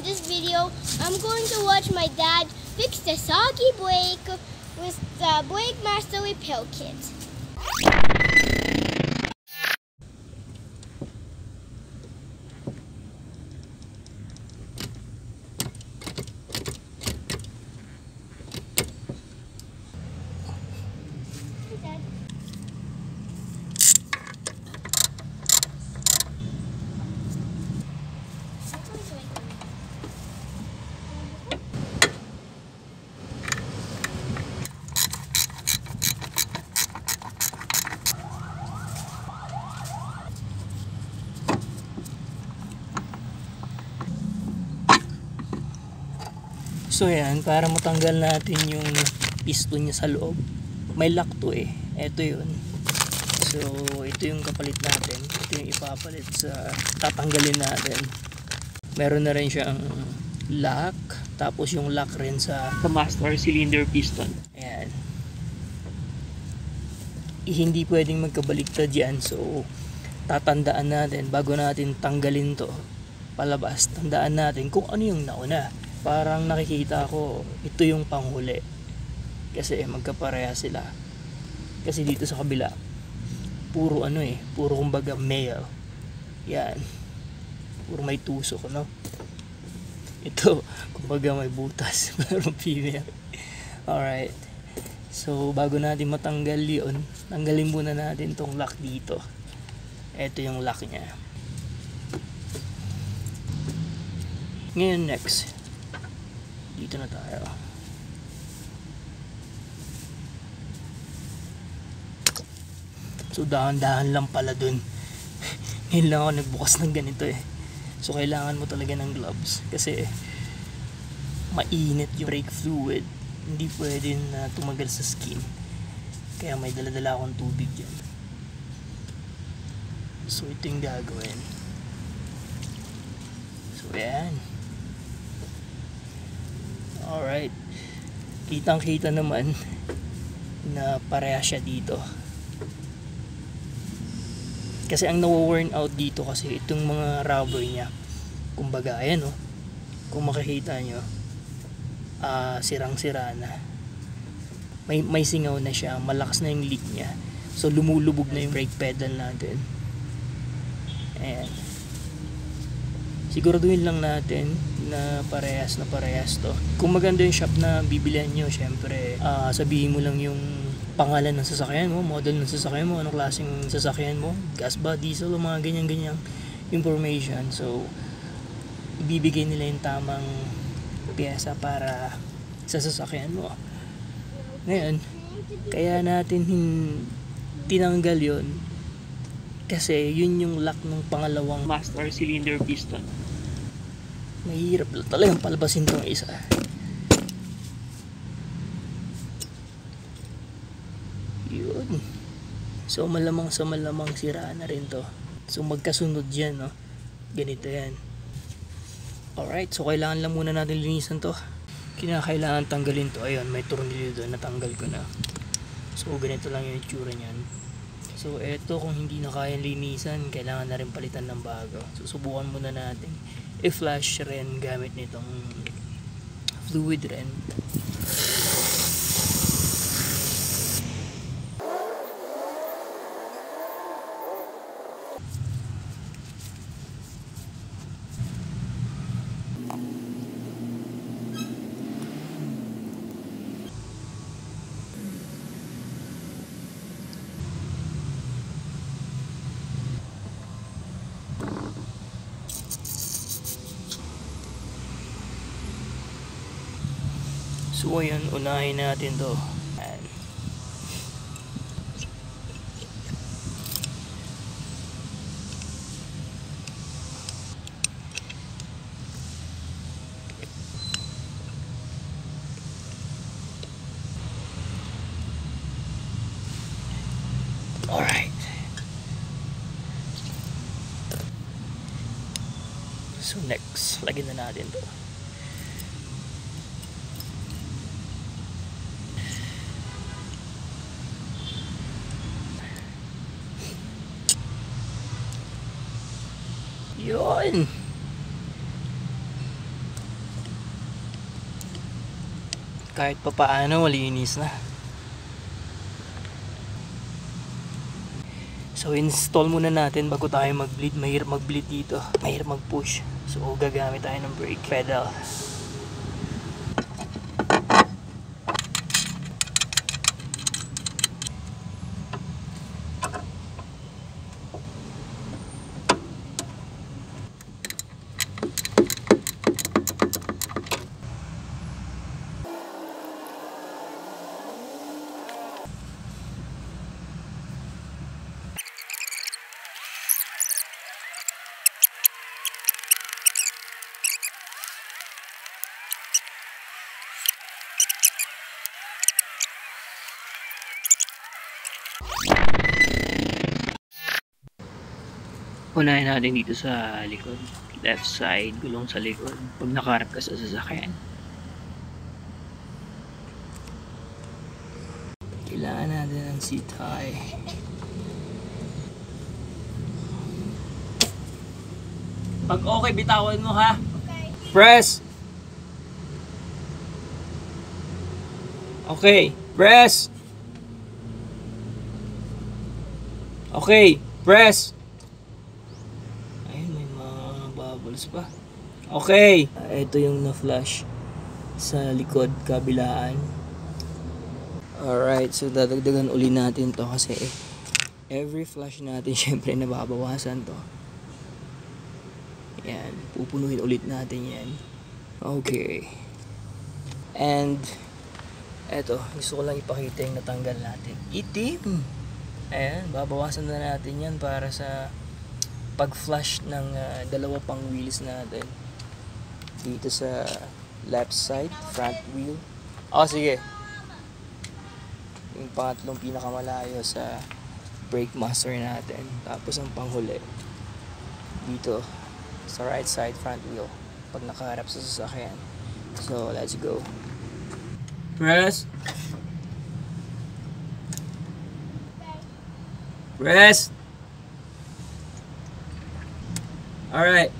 in this video, I'm going to watch my dad fix the soggy brake with the Brake Master Repair Kit. So yan, para matanggal natin yung piston niya sa loob, may lock to eh. Ito yun. So ito yung kapalit natin. Ito yung ipapalit sa tatanggalin natin. Meron na rin siyang lock. Tapos yung lock rin sa master cylinder piston. Ayan. Hindi pwedeng magkabaliktad yan. So tatandaan natin bago natin tanggalin to palabas. Tandaan natin kung ano yung nauna. Parang nakikita ko ito yung panghuli kasi magkapareha sila, kasi dito sa kabila puro puro kumbaga male, yan, puro may tusok, no? Ito kumbaga may butas pero female. Alright, so bago natin matanggal yun, tanggalin muna natin tong lock dito. Ito yung lock nya. Ngayon next, dito na tayo. So dahan-dahan lang pala dun. Ngayon lang ako nagbukas ng ganito eh. So kailangan mo talaga ng gloves kasi mainit yung brake fluid. Hindi pwede na tumagal sa skin. Kaya may dala-dala akong tubig dyan. So ito yung gagawin. So yan. Alright, kitang kita naman na pareha siya dito, kasi ang nawo-worn out dito kasi itong mga rubber nya, kumbaga ayan oh, kung makikita nyo, sirang-sira na, may singaw na siya, malakas na yung leak nya, so lumulubog na yung brake pedal natin. Ayan, siguraduhin lang natin na parehas to. Kung maganda yung shop na bibilihan nyo, syempre sabihin mo lang yung pangalan ng sasakyan mo, model ng sasakyan mo, anong klaseng sasakyan mo, gas ba, diesel, mga ganyan information. So ibibigay nila yung tamang piyesa para sa sasakyan mo. Ngayon, kaya natin tinanggal yun kasi yun yung lock ng pangalawang master cylinder piston. Mahirap talagang palabasin tong isa. Yun. So malamang sira na rin to. So magkasunod yan, no? Ganito yan. Alright, so kailangan lang muna natin linisan to. Kinakailangan tanggalin to. Ayun, may tornilyo doon, natanggal ko na. So ganito lang yung itsura niyan. So eto, kung hindi na kayang linisan, kailangan na rin palitan ng bago. Susubukan muna natin i-flash rin gamit nitong fluid rin. So ayan, unahin natin to. Ayan. Alright. So next, lagyan na natin to. Yun. kahit pa paano malinis na. So install muna natin bago tayo mag-bleed. Mahirap mag-bleed dito, mahirap mag-push. So gagamit tayo ng brake pedal. Unahin natin dito sa likod. Left side, gulong sa likod. Pag nakaharap ka sa sasakyan. Kailangan natin ng seat high. Pag okay, bitawan mo ha. Okay. Press! Okay, press! Okay, press! Ayun, may mga bubbles pa. Okay! Ito yung na-flash sa likod, kabilaan. Alright, so dadagdagan uli natin to kasi every flash natin syempre nababawasan to. Yan, pupunuin ulit natin yan. Okay. And eto, gusto ko lang ipakita yung natanggal natin. Itim! Ayan, babawasan na natin yan para sa pag-flush ng dalawa pang wheels natin. Dito sa left side, front wheel. Oh, sige. Yung pangatlong pinakamalayo sa brake master natin. Tapos ang panghuli dito sa right side, front wheel. Pag nakaharap sa sasakyan. So, let's go. Press. Press. Alright.